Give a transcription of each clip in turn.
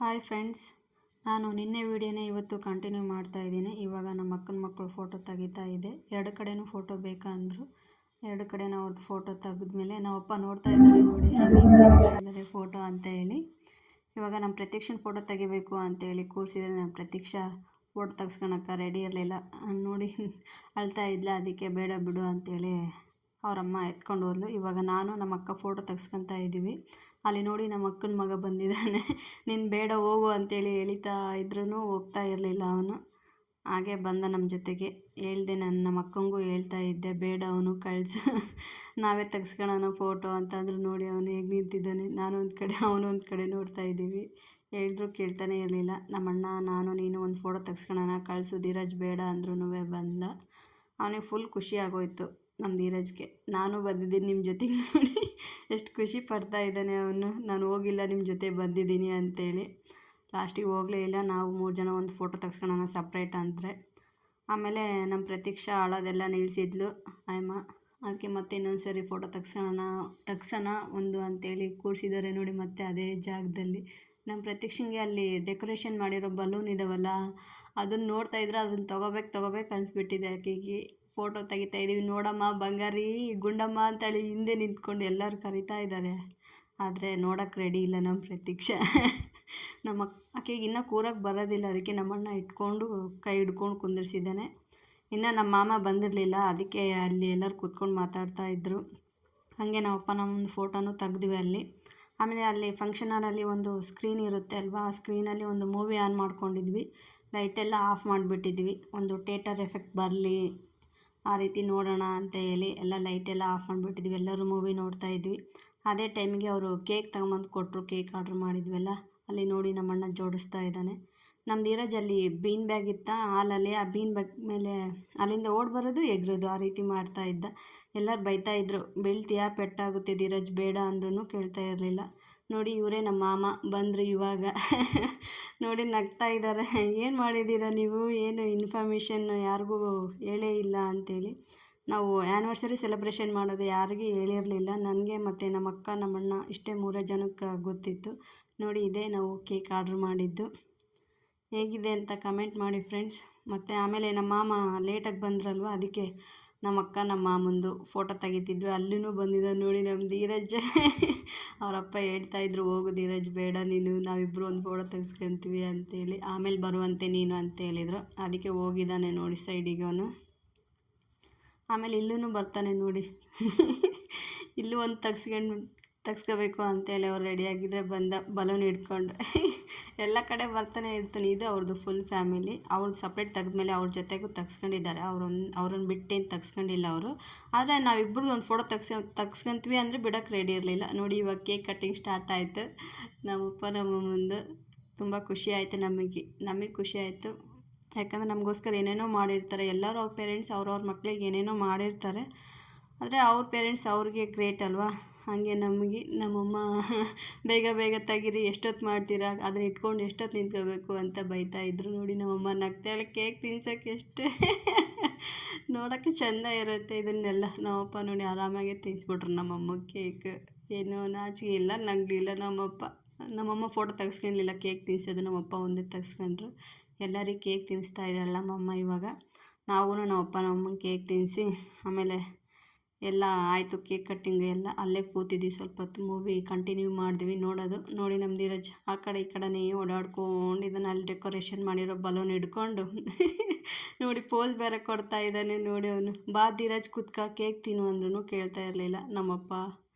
Hi friends, ನಾನು ನಿನ್ನೆ ವೀಡಿಯೋನೇ ಇವತ್ತು ಕಂಟಿನ್ಯೂ ಮಾಡ್ತಾ ಇದ್ದೀನಿ. ಇವಾಗ ನಮ್ಮ ಅಕ್ಕನ ಮಕ್ಕಳು ಫೋಟೋ ತೆಗಿತಾ ಇದೆ. ಎರಡು ಕಡೆನೂ ಫೋಟೋ ಬೇಕಾ ಅಂದರು. ಎರಡು ಕಡೆನೂ ಅವ್ರದ್ದು ಫೋಟೋ ತೆಗೆದ್ಮೇಲೆ ನಮ್ಮಪ್ಪ ನೋಡ್ತಾ ಇದ್ದಾರೆ, ನೋಡಿ ಹೆಂಗೆ ತೆಗಿತಾ ಇದ್ದಾರೆ ಫೋಟೋ ಅಂತ ಹೇಳಿ. ಇವಾಗ ನಮ್ಮ ಪ್ರತೀಕ್ಷನ ಫೋಟೋ ತೆಗಿಬೇಕು ಅಂತೇಳಿ ಕೂರಿಸಿದ್ರೆ ನಮ್ಮ ಪ್ರತೀಕ್ಷಾ ಫೋಟೋ ತೆಗ್ಸ್ಕೊಳಕ್ಕೆ ರೆಡಿ ಇರಲಿಲ್ಲ. ನೋಡಿ ಅಳ್ತಾ ಇದ್ಲ, ಅದಕ್ಕೆ ಬೇಡ ಬಿಡು ಅಂತೇಳಿ ಅವರಮ್ಮ ಎತ್ಕೊಂಡು ಹೋದ್ಲು. ಇವಾಗ ನಾನು ನಮ್ಮ ಅಕ್ಕ ಫೋಟೋ ತೆಗ್ಸ್ಕೊತಾ ಇದ್ದೀವಿ. ಅಲ್ಲಿ ನೋಡಿ ನಮ್ಮ ಅಕ್ಕನ ಮಗ ಬಂದಿದ್ದಾನೆ. ನೀನು ಬೇಡ ಹೋಗು ಅಂತೇಳಿ ಎಳಿತಾ ಇದ್ರೂ ಹೋಗ್ತಾ ಇರಲಿಲ್ಲ ಅವನು. ಹಾಗೆ ಬಂದ ನಮ್ಮ ಜೊತೆಗೆ. ಹೇಳ್ದೆ, ನಮ್ಮ ಅಕ್ಕಂಗೂ ಹೇಳ್ತಾ ಇದ್ದೆ, ಬೇಡ ಅವನು ಕಳಿಸು, ನಾವೇ ತೆಗ್ಸ್ಕೊಳ್ಳೋಣ ಫೋಟೋ ಅಂತಂದ್ರು. ನೋಡಿ ಅವನು ಹೇಗೆ ನಿಂತಿದ್ದಾನೆ, ನಾನು ಒಂದು ಕಡೆ ಅವನು ಒಂದು ಕಡೆ ನೋಡ್ತಾ ಇದ್ದೀವಿ. ಹೇಳಿದ್ರು ಕೇಳ್ತಾನೆ ಇರಲಿಲ್ಲ. ನಮ್ಮಣ್ಣ ನಾನು ನೀನು ಒಂದು ಫೋಟೋ ತೆಗ್ಸ್ಕೊಳ್ಳೋಣ, ಕಳಿಸು ಧೀರಜ್ ಬೇಡ ಅಂದ್ರೂ ಬಂದ. ಅವನಿಗೆ ಫುಲ್ ಖುಷಿ ಆಗೋಯ್ತು ನಮ್ಮ ಧೀರಜ್ಗೆ. ನಾನು ಬಂದಿದ್ದೀನಿ ನಿಮ್ಮ ಜೊತೆಗೆ, ನೋಡಿ ಎಷ್ಟು ಖುಷಿ ಪಡ್ತಾ ಇದ್ದಾನೆ ಅವನು. ನಾನು ಹೋಗಿಲ್ಲ, ನಿಮ್ಮ ಜೊತೆ ಬಂದಿದ್ದೀನಿ ಅಂತೇಳಿ. ಲಾಸ್ಟಿಗೆ ಹೋಗಲೇ ಇಲ್ಲ. ನಾವು 3 ಜನ ಒಂದು ಫೋಟೋ ತೆಗ್ಸ್ಕೊಳ್ಳೋಣ ಸಪ್ರೇಟ್ ಅಂದರೆ. ಆಮೇಲೆ ನಮ್ಮ ಪ್ರತೀಕ್ಷಾ ಅಳೋದೆಲ್ಲ ನಿಲ್ಲಿಸಿದ್ಲು ಆಯಮ್ಮ. ಅದಕ್ಕೆ ಮತ್ತೆ ಇನ್ನೊಂದು ಸರಿ ಫೋಟೋ ತೆಗ್ಸೋಣ ಒಂದು ಅಂತೇಳಿ ಕೂರಿಸಿದ್ದಾರೆ. ನೋಡಿ ಮತ್ತೆ ಅದೇ ಜಾಗದಲ್ಲಿ ನಮ್ಮ ಪ್ರತೀಕ್ಷಂಗೆ ಅಲ್ಲಿ ಡೆಕೋರೇಷನ್ ಮಾಡಿರೋ ಬಲೂನ್ ಇದಾವಲ್ಲ, ಅದನ್ನು ನೋಡ್ತಾ ಇದ್ರೆ ಅದನ್ನು ತೊಗೋಬೇಕು ಅನಿಸ್ಬಿಟ್ಟಿದೆ ಆಕೆಗೆ. ಫೋಟೋ ತೆಗಿತಾ ಇದ್ದೀವಿ, ನೋಡಮ್ಮ ಬಂಗಾರಿ ಗುಂಡಮ್ಮ ಅಂತೇಳಿ ಹಿಂದೆ ನಿಂತ್ಕೊಂಡು ಎಲ್ಲರೂ ಕರಿತಾ ಇದ್ದಾರೆ. ಆದರೆ ನೋಡೋಕ್ಕೆ ರೆಡಿ ಇಲ್ಲ ನಮ್ಮ ಪ್ರತೀಕ್ಷಾ. ಆಕೆಗೆ ಇನ್ನೂ ಕೂರಕ್ಕೆ ಬರೋದಿಲ್ಲ, ಅದಕ್ಕೆ ನಮ್ಮಣ್ಣ ಕೈ ಹಿಡ್ಕೊಂಡು ಕುಂದಿರ್ಸಿದ್ದಾನೆ. ಇನ್ನು ನಮ್ಮ ಮಾಮ ಬಂದಿರಲಿಲ್ಲ, ಅದಕ್ಕೆ ಅಲ್ಲಿ ಎಲ್ಲರೂ ಕೂತ್ಕೊಂಡು ಮಾತಾಡ್ತಾ ಇದ್ದರು. ಹಾಗೆ ನಮ್ಮಪ್ಪ ನಮ್ಮೊಂದು ಫೋಟೋನೂ ತೆಗ್ದ್ವಿ ಅಲ್ಲಿ. ಆಮೇಲೆ ಅಲ್ಲಿ ಫಂಕ್ಷನ್ ಹಾಲಲ್ಲಿ ಒಂದು ಸ್ಕ್ರೀನ್ ಇರುತ್ತೆ ಅಲ್ವಾ, ಆ ಸ್ಕ್ರೀನಲ್ಲಿ ಒಂದು ಮೂವಿ ಆನ್ ಮಾಡ್ಕೊಂಡಿದ್ವಿ. ಲೈಟೆಲ್ಲ ಆಫ್ ಮಾಡಿಬಿಟ್ಟಿದ್ವಿ, ಒಂದು ಥಿಯೇಟರ್ ಎಫೆಕ್ಟ್ ಬರಲಿ ಆ ರೀತಿ ನೋಡೋಣ ಅಂತ ಹೇಳಿ ಎಲ್ಲ ಲೈಟೆಲ್ಲ ಆಫ್ ಮಾಡಿಬಿಟ್ಟಿದ್ವಿ. ಎಲ್ಲರೂ ಮೂವಿ ನೋಡ್ತಾ ಇದ್ವಿ. ಅದೇ ಟೈಮಿಗೆ ಅವರು ಕೇಕ್ ತಗೊಂಬಂದು ಕೊಟ್ಟರು. ಕೇಕ್ ಆರ್ಡ್ರ್ ಮಾಡಿದ್ವಲ್ಲ, ಅಲ್ಲಿ ನೋಡಿ ನಮ್ಮಣ್ಣ ಜೋಡಿಸ್ತಾ ಇದ್ದಾನೆ. ನಮ್ಮ ಧೀರಜ್ ಅಲ್ಲಿ ಬೀನ್ ಬ್ಯಾಗ್ ಇತ್ತ ಹಾಲಲ್ಲಿ, ಆ ಬೀನ್ ಬ್ಯಾಗ್ ಮೇಲೆ ಅಲ್ಲಿಂದ ಓಡಿ ಬರೋದು ಎಗರೋದು ಆ ರೀತಿ ಮಾಡ್ತಾ ಇದ್ದ. ಎಲ್ಲರೂ ಬೈತಾ ಇದ್ದರು, ಬೀಳ್ತೀಯಾ ಪೆಟ್ಟಾಗುತ್ತೆ ಧೀರಜ್ ಬೇಡ ಅಂದ್ರೂ ಕೇಳ್ತಾ ಇರಲಿಲ್ಲ. ನೋಡಿ ಇವರೇ ನಮ್ಮ ಮಾಮ ಬಂದರು ಇವಾಗ. ನೋಡಿ ನಗ್ತಾ ಇದ್ದಾರೆ. ಏನು ಮಾಡಿದ್ದೀರಾ ನೀವು, ಏನು ಇನ್ಫಾರ್ಮೇಷನ್ ಯಾರಿಗೂ ಹೇಳೇ ಇಲ್ಲ ಅಂಥೇಳಿ. ನಾವು ಆ್ಯನಿವರ್ಸರಿ ಸೆಲೆಬ್ರೇಷನ್ ಮಾಡೋದು ಯಾರಿಗೂ ಹೇಳಿರಲಿಲ್ಲ. ನನಗೆ ಮತ್ತು ನಮ್ಮ ಅಕ್ಕ ನಮ್ಮಣ್ಣ ಇಷ್ಟೇ 3 ಜನಕ್ಕೆ ಗೊತ್ತಿತ್ತು. ನೋಡಿ ಇದೇ ನಾವು ಕೇಕ್ ಆರ್ಡ್ರ್ ಮಾಡಿದ್ದು. ಹೇಗಿದೆ ಅಂತ ಕಮೆಂಟ್ ಮಾಡಿ ಫ್ರೆಂಡ್ಸ್. ಮತ್ತು ಆಮೇಲೆ ನಮ್ಮ ಮಾಮ ಲೇಟಾಗಿ ಬಂದ್ರಲ್ವ, ಅದಕ್ಕೆ ನಮ್ಮ ಅಕ್ಕ ನಮ್ಮ ಮಾಮಂದು ಫೋಟೋ ತೆಗಿತಿದ್ವಿ. ಅಲ್ಲೂ ಬಂದಿದ್ದ ನೋಡಿ ನಮ್ಮ ಧೀರಜ್. ಅವರಪ್ಪ ಹೇಳ್ತಾಯಿದ್ರು, ಹೋಗು ಧೀರಜ್ ಬೇಡ ನೀನು, ನಾವಿಬ್ಬರು ಒಂದು ಫೋಟೋ ತೆಗ್ಸ್ಕೊತೀವಿ ಅಂತೇಳಿ, ಆಮೇಲೆ ಬರುವಂತೆ ನೀನು ಅಂತ ಹೇಳಿದರು. ಅದಕ್ಕೆ ಹೋಗಿದ್ದಾನೆ ನೋಡಿ ಸೈಡಿಗೆ ಅವನು. ಆಮೇಲೆ ಇಲ್ಲೂ ಬರ್ತಾನೆ ನೋಡಿ. ಇಲ್ಲೂ ಒಂದು ತೆಗ್ಸ್ಕೋಬೇಕು ಅಂತೇಳಿ ಅವ್ರು ರೆಡಿಯಾಗಿದ್ದರೆ ಬಂದ ಬಲೂನ್ ಹಿಡ್ಕೊಂಡು. ಎಲ್ಲ ಕಡೆ ಬರ್ತಾನೆ ಇರ್ತಾನೆ. ಇದು ಅವ್ರದ್ದು ಫುಲ್ ಫ್ಯಾಮಿಲಿ. ಅವ್ರದ್ದು ಸಪ್ರೇಟ್ ತೆಗೆದ್ಮೇಲೆ ಅವ್ರ ಜೊತೆಗೂ ತೆಗ್ಸ್ಕೊಂಡಿದ್ದಾರೆ. ಅವ್ರನ್ನ ಬಿಟ್ಟೇನು ತೆಗ್ಸ್ಕೊಂಡಿಲ್ಲ ಅವರು. ಆದರೆ ನಾವಿಬ್ಬರದ್ದು ಒಂದು ಫೋಟೋ ತೆಗ್ಸ್ಕೊಂತೀವಿ ಅಂದರೆ ಬಿಡೋಕ್ಕೆ ರೆಡಿ ಇರಲಿಲ್ಲ. ನೋಡಿ ಇವಾಗ ಕೇಕ್ ಕಟ್ಟಿಂಗ್ ಸ್ಟಾರ್ಟ್ ಆಯಿತು. ನಮ್ಮಪ್ಪ ನಮ್ಮಮ್ಮಂದು ತುಂಬ ಖುಷಿ ಆಯಿತು. ನಮಗೆ ಖುಷಿ ಆಯಿತು. ಯಾಕಂದರೆ ನಮಗೋಸ್ಕರ ಏನೇನೋ ಮಾಡಿರ್ತಾರೆ. ಎಲ್ಲರೂ ಅವ್ರ ಪೇರೆಂಟ್ಸ್ ಅವ್ರವ್ರ ಮಕ್ಕಳಿಗೆ ಏನೇನೋ ಮಾಡಿರ್ತಾರೆ. ಆದರೆ ಅವ್ರ ಪೇರೆಂಟ್ಸ್ ಅವ್ರಿಗೆ ಗ್ರೇಟ್ ಅಲ್ವಾ. ಹಾಗೆ ನಮ್ಮಮ್ಮ ಬೇಗ ತೆಗೀರಿ, ಎಷ್ಟೊತ್ತು ಮಾಡ್ತೀರಾ, ಅದನ್ನ ಇಟ್ಕೊಂಡು ಎಷ್ಟೊತ್ತು ನಿಂತ್ಕೋಬೇಕು ಅಂತ ಬೈತಾ ಇದ್ರು. ನೋಡಿ ನಮ್ಮಮ್ಮ ನಗ್ತಾಳೆ. ಕೇಕ್ ತಿನ್ಸೋಕ್ಕೆ ಎಷ್ಟು ನೋಡೋಕ್ಕೆ ಚೆಂದ ಇರುತ್ತೆ ಇದನ್ನೆಲ್ಲ. ನಮ್ಮಪ್ಪ ನೋಡಿ ಆರಾಮಾಗೆ ತಿನ್ನಿಸ್ಬಿಟ್ರು ನಮ್ಮಮ್ಮಗೆ ಕೇಕ್. ಏನೋ ನಾಚಿಕೆ ಇಲ್ಲ, ನಗಲಿಲ್ಲ ನಮ್ಮಮ್ಮ ಫೋಟೋ ತೆಗ್ಸ್ಕೊಂಡಿಲ್ಲ. ಕೇಕ್ ತಿನ್ನಿಸೋದು ನಮ್ಮಪ್ಪ ಒಂದೇ ತೆಗ್ಸ್ಕೊಂಡ್ರು. ಎಲ್ಲರಿಗೆ ಕೇಕ್ ತಿನ್ನಿಸ್ತಾ ಇದ್ದಾಳೆ ನಮ್ಮಮ್ಮ ಇವಾಗ. ನಾವು ನಮ್ಮಪ್ಪ ನಮ್ಮಮ್ಮಂಗೆ ಕೇಕ್ ತಿನ್ನಿಸಿ ಆಮೇಲೆ ಎಲ್ಲ ಆಯಿತು. ಕೇಕ್ ಕಟ್ಟಿಂಗ್ ಎಲ್ಲ ಅಲ್ಲೇ ಕೂತಿದ್ವಿ ಸ್ವಲ್ಪ ಹೊತ್ತು. ಮೂವಿ ಕಂಟಿನ್ಯೂ ಮಾಡಿದ್ವಿ ನೋಡೋದು. ನೋಡಿ ನಮ್ಮ ಧೀರಜ್ ಆ ಕಡೆ ಈ ಕಡೆನೇ ಓಡಾಡ್ಕೊಂಡು ಇದನ್ನು ಅಲ್ಲಿ ಡೆಕೋರೇಷನ್ ಮಾಡಿರೋ ಬಲೂನ್ ಹಿಡ್ಕೊಂಡು ನೋಡಿ ಪೋಸ್ ಬೇರೆ ಕೊಡ್ತಾ ಇದ್ದಾನೆ. ನೋಡಿ ಅವನು, ಬಾ ಧೀರಜ್ ಕೂತ್ಕ ಕೇಕ್ ತಿನ್ನು ಅಂದ್ರೂ ಕೇಳ್ತಾ ಇರಲಿಲ್ಲ. ನಮ್ಮಪ್ಪ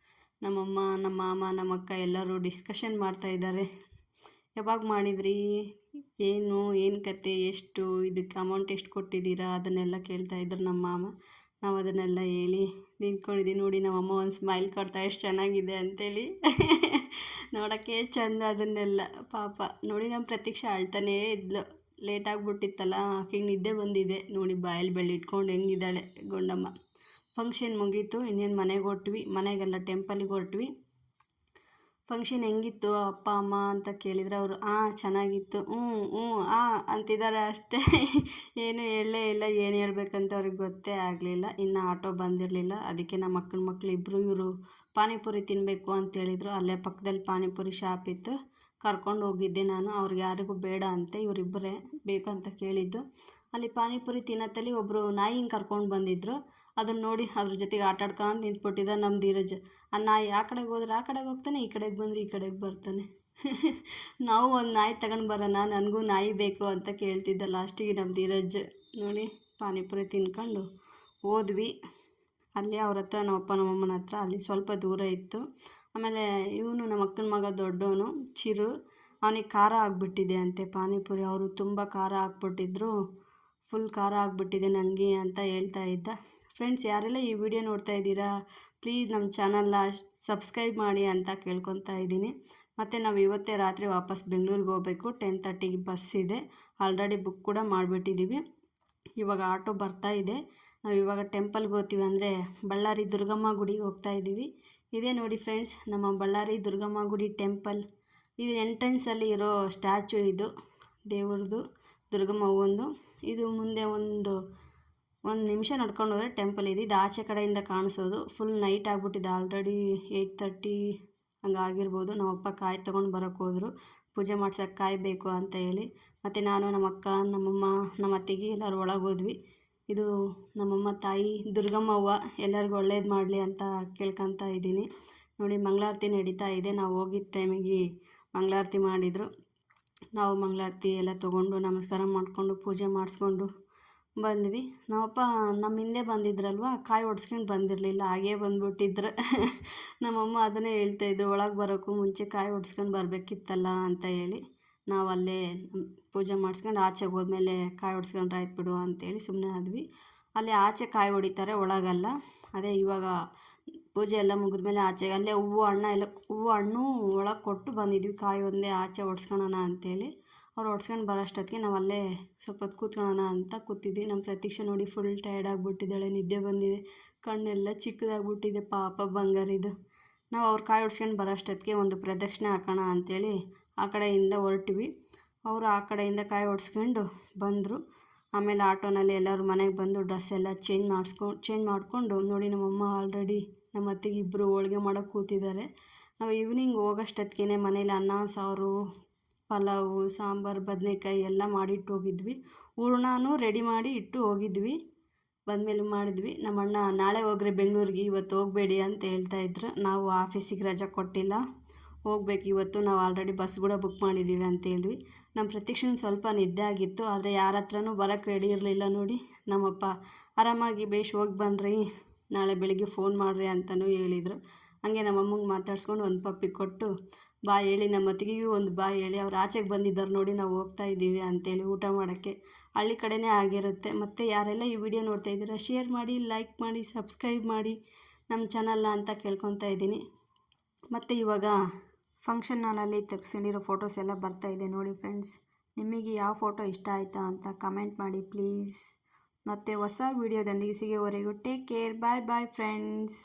ನಮ್ಮಮ್ಮ ನಮ್ಮ ಮಾಮ ನಮ್ಮ ಅಕ್ಕ ಎಲ್ಲರೂ ಡಿಸ್ಕಷನ್ ಮಾಡ್ತಾ ಇದ್ದಾರೆ. ಯಾವಾಗ ಮಾಡಿದ್ರಿ, ಏನು ಕತೆ, ಎಷ್ಟು ಇದಕ್ಕೆ ಅಮೌಂಟ್ ಎಷ್ಟು ಕೊಟ್ಟಿದ್ದೀರಾ ಅದನ್ನೆಲ್ಲ ಕೇಳ್ತಾ ಇದ್ರು ನಮ್ಮ ಮಾಮ. ನಾವು ಅದನ್ನೆಲ್ಲ ಹೇಳಿ ನಿಂತ್ಕೊಂಡಿದ್ದೀವಿ. ನೋಡಿ ನಮ್ಮಮ್ಮ ಒಂದು ಸ್ಮೈಲ್ ಕೊಡ್ತಾ ಎಷ್ಟು ಚೆನ್ನಾಗಿದೆ ಅಂಥೇಳಿ. ನೋಡೋಕ್ಕೆ ಚೆಂದ ಅದನ್ನೆಲ್ಲ. ಪಾಪ ನೋಡಿ ನಮ್ಮ ಪ್ರತೀಕ್ಷಾ ಅಳ್ತಾನೇ ಇದ್ಲು. ಲೇಟಾಗಿಬಿಟ್ಟಿತ್ತಲ್ಲ, ಆಕೆಗೆ ನಿದ್ದೆ ಬಂದಿದೆ. ನೋಡಿ ಬಾಯಲ್ಲಿ ಬೆಳ್ಳಿಟ್ಕೊಂಡು ಹೆಂಗಿದ್ದಾಳೆ ಗುಂಡಮ್ಮ. ಫಂಕ್ಷನ್ ಮುಗೀತು, ಇನ್ನೇನು ಮನೆಗೆಲ್ಲ ಟೆಂಪಲಿಗೆ ಹೊರಟ್ವಿ. ಫಂಕ್ಷನ್ ಹೆಂಗಿತ್ತು ಅಪ್ಪ ಅಮ್ಮ ಅಂತ ಕೇಳಿದರೆ ಅವರು ಚೆನ್ನಾಗಿತ್ತು, ಅಂತಿದ್ದಾರೆ ಅಷ್ಟೇ. ಏನು ಹೇಳಲೇ ಇಲ್ಲ. ಏನು ಹೇಳ್ಬೇಕಂತ ಅವ್ರಿಗೆ ಗೊತ್ತೇ ಆಗಲಿಲ್ಲ. ಇನ್ನು ಆಟೋ ಬಂದಿರಲಿಲ್ಲ. ಅದಕ್ಕೆ ನಮ್ಮ ಅಕ್ಕನ ಮಕ್ಕಳು ಇವರು ಪಾನಿಪುರಿ ತಿನ್ನಬೇಕು ಅಂತೇಳಿದರು. ಅಲ್ಲೇ ಪಕ್ಕದಲ್ಲಿ ಪಾನಿಪುರಿ ಶಾಪ್ ಇತ್ತು. ಕರ್ಕೊಂಡು ಹೋಗಿದ್ದೆ ನಾನು. ಅವ್ರಿಗೆ ಯಾರಿಗೂ ಬೇಡ ಅಂತೆ, ಇವರಿಬ್ಬರೇ ಬೇಕಂತ ಕೇಳಿದ್ದು. ಅಲ್ಲಿ ಪಾನಿಪುರಿ ತಿನ್ನತ್ತಲ್ಲಿ ಒಬ್ಬರು ನಾಯಿ ಹಿಂಗೆ ಕರ್ಕೊಂಡು ಬಂದಿದ್ದರು. ಅದನ್ನು ನೋಡಿ ಅದ್ರ ಜೊತೆಗೆ ಆಟ ಆಡ್ಕೊಂಡು ನಿಂತ್ಬಿಟ್ಟಿದ್ದ ನಮ್ಮ ಧೀರಜ್. ಆ ನಾಯಿ ಆ ಕಡೆಗೆ ಹೋದ್ರೆ ಆ ಕಡೆಗೆ ಹೋಗ್ತಾನೆ, ಈ ಕಡೆಗೆ ಬಂದರೆ ಈ ಕಡೆಗೆ ಬರ್ತಾನೆ. ನಾವು ಒಂದು ನಾಯಿ ತಗೊಂಡು ಬರೋಣ, ನನಗೂ ನಾಯಿ ಬೇಕು ಅಂತ ಕೇಳ್ತಿದ್ದ ಲಾಸ್ಟಿಗೆ ನಮ್ಮ ಧೀರಜ್. ನೋಡಿ ಪಾನಿಪುರಿ ತಿನ್ಕೊಂಡು ಹೋದ್ವಿ. ಅಲ್ಲಿ ಅವ್ರ ಹತ್ರ ನಮ್ಮಪ್ಪ ನಮ್ಮಮ್ಮನ ಹತ್ರ ಅಲ್ಲಿ ಸ್ವಲ್ಪ ದೂರ ಇತ್ತು. ಆಮೇಲೆ ಇವನು ನಮ್ಮ ಅಕ್ಕನ ಮಗ ದೊಡ್ಡವನು ಚಿರು, ಅವನಿಗೆ ಖಾರ ಆಗಿಬಿಟ್ಟಿದೆ ಅಂತೆ ಪಾನಿಪುರಿ. ಅವರು ತುಂಬ ಖಾರ ಹಾಕ್ಬಿಟ್ಟಿದ್ರು, ಫುಲ್ ಖಾರ ಆಗಿಬಿಟ್ಟಿದೆ ನನಗೆ ಅಂತ ಹೇಳ್ತಾ ಇದ್ದ. ಫ್ರೆಂಡ್ಸ್, ಯಾರೆಲ್ಲ ಈ ವಿಡಿಯೋ ನೋಡ್ತಾ ಇದ್ದೀರಾ ಪ್ಲೀಸ್ ನಮ್ಮ ಚಾನಲ್ನ ಸಬ್ಸ್ಕ್ರೈಬ್ ಮಾಡಿ ಅಂತ ಕೇಳ್ಕೊತಾ ಇದ್ದೀನಿ. ಮತ್ತು ನಾವು ಇವತ್ತೇ ರಾತ್ರಿ ವಾಪಸ್ ಬೆಂಗಳೂರಿಗೆ ಹೋಗಬೇಕು. 10:30ಗೆ ಬಸ್ ಇದೆ, ಆಲ್ರೆಡಿ ಬುಕ್ ಕೂಡ ಮಾಡಿಬಿಟ್ಟಿದ್ದೀವಿ. ಇವಾಗ ಆಟೋ ಬರ್ತಾ ಇದೆ. ನಾವು ಇವಾಗ ಟೆಂಪಲ್ಗೆ ಹೋಗ್ತೀವಿ, ಅಂದರೆ ಬಳ್ಳಾರಿ ದುರ್ಗಮ್ಮ ಗುಡಿಗೆ ಹೋಗ್ತಾ ಇದ್ದೀವಿ. ಇದೇ ನೋಡಿ ಫ್ರೆಂಡ್ಸ್, ನಮ್ಮ ಬಳ್ಳಾರಿ ದುರ್ಗಮ್ಮ ಗುಡಿ ಟೆಂಪಲ್. ಇದು ಎಂಟ್ರೆನ್ಸಲ್ಲಿ ಇರೋ ಸ್ಟ್ಯಾಚು, ಇದು ದೇವ್ರದ್ದು, ದುರ್ಗಮ್ಮ ಒಂದು. ಇದು ಮುಂದೆ ಒಂದು ನಿಮಿಷ ನಡ್ಕೊಂಡು ಹೋದರೆ ಟೆಂಪಲ್ ಇದೆ. ಇದು ಆಚೆ ಕಡೆಯಿಂದ ಕಾಣಿಸೋದು. ಫುಲ್ ನೈಟ್ ಆಗಿಬಿಟ್ಟಿದೆ, ಆಲ್ರೆಡಿ 8:30 ಹಂಗೆ ಆಗಿರ್ಬೋದು. ನಮ್ಮಪ್ಪ ಕಾಯಿ ತೊಗೊಂಡು ಬರೋಕ್ಕೆ ಹೋದರು, ಪೂಜೆ ಮಾಡ್ಸೋಕ್ಕೆ ಕಾಯಿ ಬೇಕು ಅಂತ ಹೇಳಿ. ಮತ್ತು ನಾನು, ನಮ್ಮ ಅಕ್ಕ, ನಮ್ಮಮ್ಮ, ನಮ್ಮ ಅತ್ತಿಗೆ ಎಲ್ಲರೂ ಒಳಗೆ ಹೋದ್ವಿ. ಇದು ನಮ್ಮಮ್ಮ ತಾಯಿ ದುರ್ಗಮ್ಮ ಅವ್ವ ಎಲ್ಲರಿಗೂ ಒಳ್ಳೇದು ಮಾಡಲಿ ಅಂತ ಕೇಳ್ಕೊತಾ ಇದ್ದೀನಿ. ನೋಡಿ ಮಂಗಳಾರತಿ ನಡೀತಾ ಇದೆ. ನಾವು ಹೋಗಿದ್ದ ಟೈಮಿಗೆ ಮಂಗಳಾರತಿ ಮಾಡಿದರು. ನಾವು ಮಂಗಳಾರತಿ ಎಲ್ಲ ತೊಗೊಂಡು ನಮಸ್ಕಾರ ಮಾಡಿಕೊಂಡು ಪೂಜೆ ಮಾಡಿಸ್ಕೊಂಡು ಬಂದ್ವಿ. ನಮ್ಮಪ್ಪ ನಮ್ಮ ಹಿಂದೆ ಬಂದಿದ್ರಲ್ವ, ಕಾಯಿ ಒಡ್ಸ್ಕೊಂಡು ಬಂದಿರಲಿಲ್ಲ, ಹಾಗೇ ಬಂದುಬಿಟ್ಟಿದ್ರು. ನಮ್ಮಮ್ಮ ಅದನ್ನೇ ಹೇಳ್ತಾಯಿದ್ರು, ಒಳಗೆ ಬರೋಕ್ಕೂ ಮುಂಚೆ ಕಾಯಿ ಒಡ್ಸ್ಕೊಂಡು ಬರಬೇಕಿತ್ತಲ್ಲ ಅಂತ ಹೇಳಿ. ನಾವು ಅಲ್ಲೇ ಪೂಜೆ ಮಾಡಿಸ್ಕೊಂಡು ಆಚೆಗೆ ಹೋದ್ಮೇಲೆ ಕಾಯಿ ಹೊಡ್ಸ್ಕೊಂಡ್ರೆ ಆಯ್ತು ಬಿಡು ಅಂತೇಳಿ ಸುಮ್ಮನೆ ಆದ್ವಿ. ಅಲ್ಲಿ ಆಚೆ ಕಾಯಿ ಹೊಡಿತಾರೆ, ಒಳಗಲ್ಲ. ಅದೇ ಇವಾಗ ಪೂಜೆ ಎಲ್ಲ ಮುಗಿದ್ಮೇಲೆ ಆಚೆಗೆ ಅಲ್ಲೇ ಹೂವು ಹಣ್ಣು ಒಳಗೆ ಕೊಟ್ಟು ಬಂದಿದ್ವಿ. ಕಾಯಿ ಒಂದೇ ಆಚೆ ಹೊಡ್ಸ್ಕೊಳ್ಳೋಣ ಅಂತೇಳಿ. ಅವ್ರು ಹೊಡ್ಸ್ಕೊಂಡು ಬರೋಷ್ಟೊತ್ತಿಗೆ ನಾವು ಅಲ್ಲೇ ಸ್ವಲ್ಪ ಹೊತ್ತು ಕೂತ್ಕೊಳ್ಳೋಣ ಅಂತ ಕೂತಿದ್ವಿ. ನಮ್ಮ ಪ್ರತೀಕ್ಷೆ ನೋಡಿ ಫುಲ್ ಟಯರ್ಡ್ ಆಗಿಬಿಟ್ಟಿದ್ದಾಳೆ, ನಿದ್ದೆ ಬಂದಿದೆ, ಕಣ್ಣೆಲ್ಲ ಚಿಕ್ಕದಾಗ್ಬಿಟ್ಟಿದೆ ಪಾಪ ಬಂಗಾರಿದು. ನಾವು ಅವ್ರು ಕಾಯಿ ಹೊಡ್ಸ್ಕೊಂಡು ಬರೋಷ್ಟೊತ್ತಿಗೆ ಒಂದು ಪ್ರದಕ್ಷಿಣೆ ಹಾಕೋಣ ಅಂಥೇಳಿ ಆ ಕಡೆಯಿಂದ ಹೊರಟ್ವಿ. ಅವರು ಆ ಕಡೆಯಿಂದ ಕಾಯಿ ಹೊಡ್ಸ್ಕೊಂಡು ಬಂದರು. ಆಮೇಲೆ ಆಟೋನಲ್ಲಿ ಎಲ್ಲರೂ ಮನೆಗೆ ಬಂದು ಡ್ರೆಸ್ ಎಲ್ಲ ಚೇಂಜ್ ಮಾಡಿಕೊಂಡು ನೋಡಿ ನಮ್ಮಮ್ಮ ಆಲ್ರೆಡಿ ನಮ್ಮ ಅತ್ತಿಗೆ ಇಬ್ಬರು ಹೋಳಿಗೆ ಮಾಡೋಕ್ಕೆ ಕೂತಿದ್ದಾರೆ. ನಾವು ಈವ್ನಿಂಗ್ ಹೋಗೋಷ್ಟೊತ್ತಿಗೆ ಮನೇಲಿ ಅನ್ನ ಸಾರು, ಪಲಾವು, ಸಾಂಬಾರು, ಬದನೆಕಾಯಿ ಎಲ್ಲ ಮಾಡಿಟ್ಟು ಹೋಗಿದ್ವಿ. ಹೂರ್ಣನೂ ರೆಡಿ ಮಾಡಿ ಇಟ್ಟು ಹೋಗಿದ್ವಿ. ಬಂದಮೇಲೆ ಮಾಡಿದ್ವಿ. ನಮ್ಮಣ್ಣ ನಾಳೆ ಹೋಗ್ರಿ ಬೆಂಗಳೂರಿಗೆ, ಇವತ್ತು ಹೋಗಬೇಡಿ ಅಂತ ಹೇಳ್ತಾಯಿದ್ರು. ನಾವು ಆಫೀಸಿಗೆ ರಜೆ ಕೊಟ್ಟಿಲ್ಲ, ಹೋಗ್ಬೇಕು ಇವತ್ತು, ನಾವು ಆಲ್ರೆಡಿ ಬಸ್ ಕೂಡ ಬುಕ್ ಮಾಡಿದ್ದೀವಿ ಅಂತ ಹೇಳಿದ್ವಿ. ನಮ್ಮ ಪ್ರತೀಕ್ಷೆನೂ ಸ್ವಲ್ಪ ನಿದ್ದೆ ಆಗಿತ್ತು, ಆದರೆ ಯಾರ ಹತ್ರನೂ ಬರೋಕ್ಕೆ ರೆಡಿ ಇರಲಿಲ್ಲ. ನೋಡಿ ನಮ್ಮಪ್ಪ ಆರಾಮಾಗಿ ಬೇಷ್ ಹೋಗಿ ಬನ್ನಿರಿ, ನಾಳೆ ಬೆಳಿಗ್ಗೆ ಫೋನ್ ಮಾಡಿರಿ ಅಂತಲೂ ಹೇಳಿದರು. ಹಾಗೆ ನಮ್ಮಮ್ಮಂಗೆ ಮಾತಾಡ್ಸ್ಕೊಂಡು ಒಂದು ಪಪ್ಪಿ ಕೊಟ್ಟು ಬಾಯ್ ಹೇಳಿ, ನಮ್ಮ ಅತ್ತಿಗೆಗೂ ಒಂದು ಬಾಯ್ ಹೇಳಿ, ಅವ್ರು ಆಚೆಗೆ ಬಂದಿದ್ದಾರೆ ನೋಡಿ ನಾವು ಹೋಗ್ತಾ ಇದ್ದೀವಿ ಅಂತೇಳಿ ಊಟ ಮಾಡೋಕ್ಕೆ. ಹಳ್ಳಿ ಕಡೆನೇ ಆಗಿರುತ್ತೆ. ಮತ್ತು ಯಾರೆಲ್ಲ ಈ ವಿಡಿಯೋ ನೋಡ್ತಾ ಇದ್ದೀರಾ ಶೇರ್ ಮಾಡಿ, ಲೈಕ್ ಮಾಡಿ, ಸಬ್ಸ್ಕ್ರೈಬ್ ಮಾಡಿ ನಮ್ಮ ಚಾನಲ್ನ ಅಂತ ಕೇಳ್ಕೊತಾ ಇದ್ದೀನಿ. ಮತ್ತು ಇವಾಗ ಫಂಕ್ಷನ್ ಹಾಲಲ್ಲಿ ತೆಗ್ಸ್ಕೊಂಡಿರೋ ಫೋಟೋಸ್ ಎಲ್ಲ ಬರ್ತಾಯಿದೆ ನೋಡಿ ಫ್ರೆಂಡ್ಸ್. ನಿಮಗೆ ಯಾವ ಫೋಟೋ ಇಷ್ಟ ಆಯಿತಾ ಅಂತ ಕಮೆಂಟ್ ಮಾಡಿ ಪ್ಲೀಸ್. ಮತ್ತು ಹೊಸ ವಿಡಿಯೋದೊಂದಿಗೆ ಸಿಗೋವರೆಗೂ ಟೇಕ್ ಕೇರ್, ಬಾಯ್ ಬಾಯ್ ಫ್ರೆಂಡ್ಸ್.